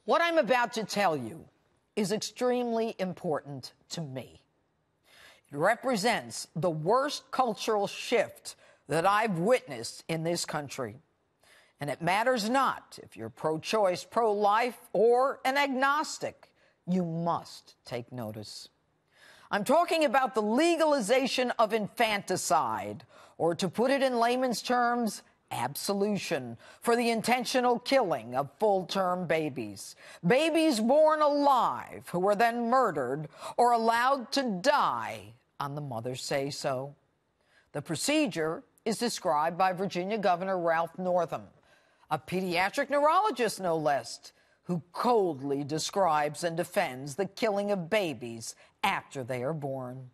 What I'm about to tell you is extremely important to me. It represents the worst cultural shift that I've witnessed in this country. And it matters not if you're pro-choice, pro-life, or an agnostic. You must take notice. I'm talking about the legalization of infanticide, or to put it in layman's terms, absolution for the intentional killing of full-term babies. Babies born alive who were then murdered or allowed to die on the mother's say-so. The procedure is described by Virginia Governor Northam, a pediatric neurologist no less, who coldly describes and defends the killing of babies after they are born.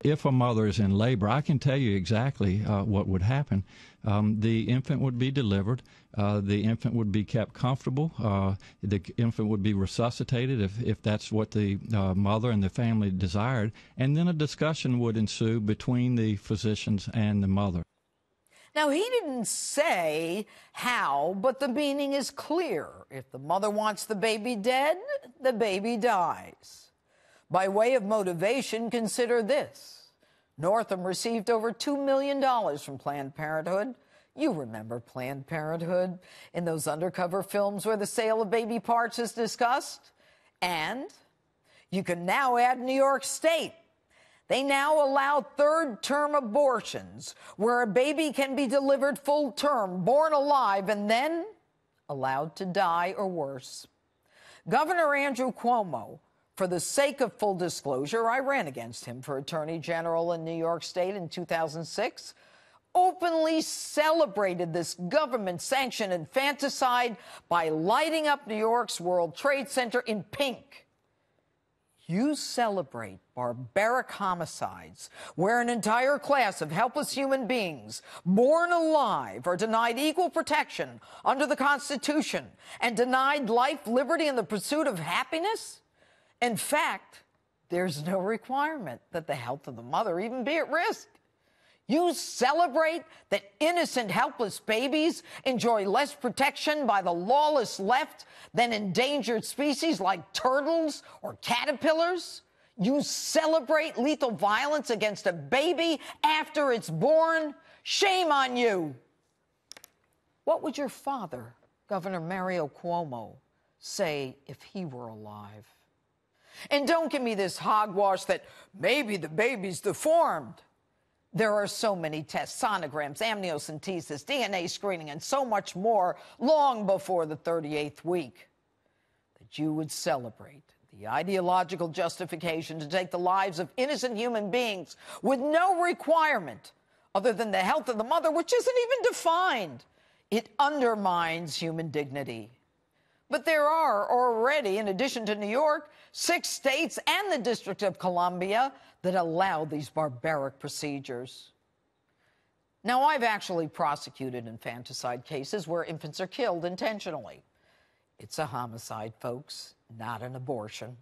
If a mother is in labor, I can tell you exactly what would happen. The infant would be delivered. The infant would be kept comfortable. The infant would be resuscitated if that's what the mother and the family desired. And then a discussion would ensue between the physicians and the mother. Now, he didn't say how, but the meaning is clear. If the mother wants the baby dead, the baby dies. By way of motivation, consider this. Northam received over $2 million from Planned Parenthood. You remember Planned Parenthood in those undercover films where the sale of baby parts is discussed? And you can now add New York State. They now allow third-term abortions where a baby can be delivered full-term, born alive, and then allowed to die or worse. Governor Andrew Cuomo, for the sake of full disclosure, I ran against him for Attorney General in New York State in 2006, openly celebrated this government-sanctioned infanticide by lighting up New York's World Trade Center in pink. You celebrate barbaric homicides where an entire class of helpless human beings born alive are denied equal protection under the Constitution and denied life, liberty, and the pursuit of happiness? In fact, there's no requirement that the health of the mother even be at risk. You celebrate that innocent, helpless babies enjoy less protection by the lawless left than endangered species like turtles or caterpillars. You celebrate lethal violence against a baby after it's born. Shame on you. What would your father, Governor Mario Cuomo, say if he were alive? And don't give me this hogwash that maybe the baby's deformed. There are so many tests, sonograms, amniocentesis, DNA screening, and so much more long before the 38th week that you would celebrate the ideological justification to take the lives of innocent human beings with no requirement other than the health of the mother, which isn't even defined. It undermines human dignity. But there are already, in addition to New York, 6 states and the District of Columbia that allow these barbaric procedures. Now, I've actually prosecuted infanticide cases where infants are killed intentionally. It's a homicide, folks, not an abortion.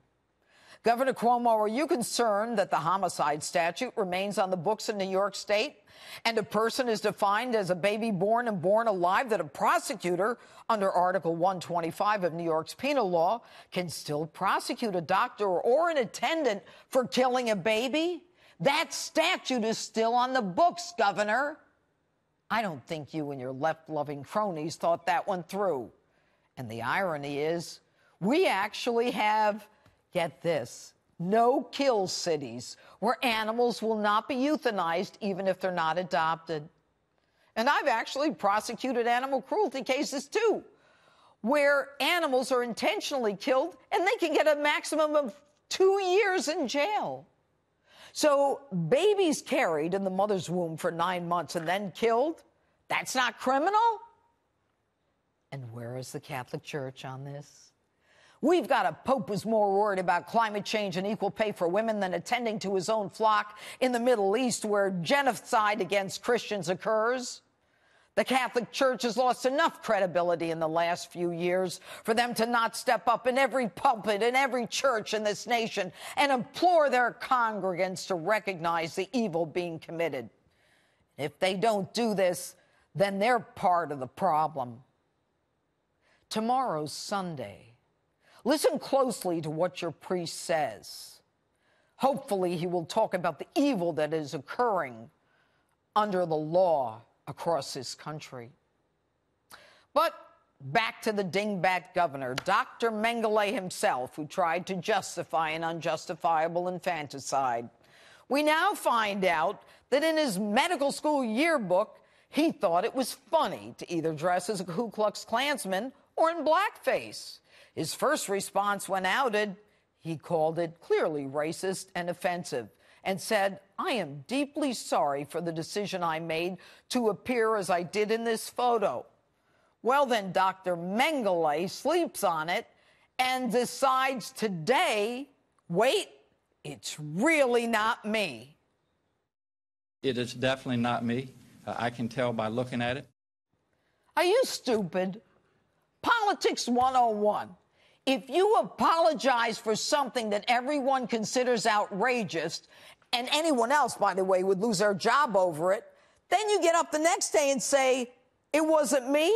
Governor Cuomo, are you concerned that the homicide statute remains on the books in New York State and a person is defined as a baby born and born alive, that a prosecutor under Article 125 of New York's penal law can still prosecute a doctor or an attendant for killing a baby? That statute is still on the books, Governor. I don't think you and your left-loving cronies thought that one through. And the irony is, we actually have, get this, no-kill cities where animals will not be euthanized even if they're not adopted. And I've actually prosecuted animal cruelty cases, too, where animals are intentionally killed and they can get a maximum of 2 years in jail. So babies carried in the mother's womb for 9 months and then killed, that's not criminal? And where is the Catholic Church on this? We've got a pope who's more worried about climate change and equal pay for women than attending to his own flock in the Middle East, where genocide against Christians occurs. The Catholic Church has lost enough credibility in the last few years for them to not step up in every pulpit, in every church in this nation, and implore their congregants to recognize the evil being committed. If they don't do this, then they're part of the problem. Tomorrow's Sunday. Listen closely to what your priest says. Hopefully, he will talk about the evil that is occurring under the law across this country. But back to the dingbat governor, Dr. Mengele himself, who tried to justify an unjustifiable infanticide. We now find out that in his medical school yearbook, he thought it was funny to either dress as a Ku Klux Klansman or in blackface. His first response when outed, he called it clearly racist and offensive and said, "I am deeply sorry for the decision I made to appear as I did in this photo." Well, then Dr. Mengele sleeps on it and decides today, wait, it's really not me. It is definitely not me. I can tell by looking at it. Are you stupid? Politics 101. If you apologize for something that everyone considers outrageous, and anyone else, by the way, would lose their job over it, then you get up the next day and say, it wasn't me?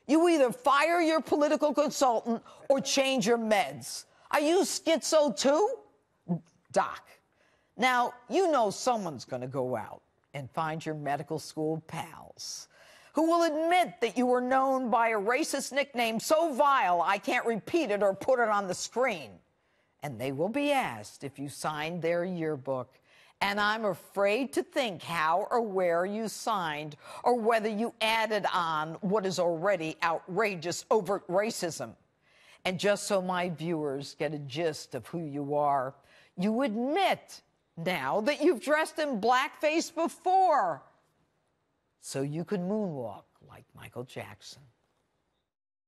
You either fire your political consultant or change your meds. Are you schizo too? Doc, now, you know someone's going to go out and find your medical school pals who will admit that you were known by a racist nickname so vile I can't repeat it or put it on the screen. And they will be asked if you signed their yearbook. And I'm afraid to think how or where you signed or whether you added on what is already outrageous, overt racism. And just so my viewers get a gist of who you are, you admit now that you've dressed in blackface before, so you can moonwalk like Michael Jackson.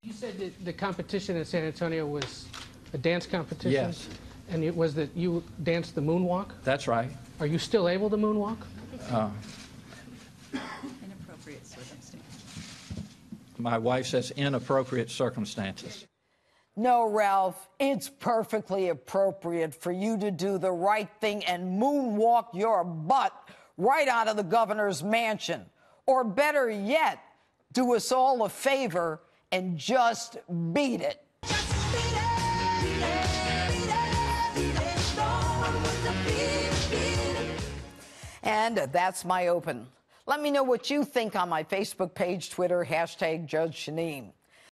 You said that the competition in San Antonio was a dance competition? Yes. And it was that you danced the moonwalk? That's right. Are you still able to moonwalk? Inappropriate circumstances. My wife says inappropriate circumstances. No, Ralph, it's perfectly appropriate for you to do the right thing and moonwalk your butt right out of the governor's mansion. Or better yet, do us all a favor and just beat it. And that's my open. Let me know what you think on my Facebook page, Twitter, #Judge Jeanine.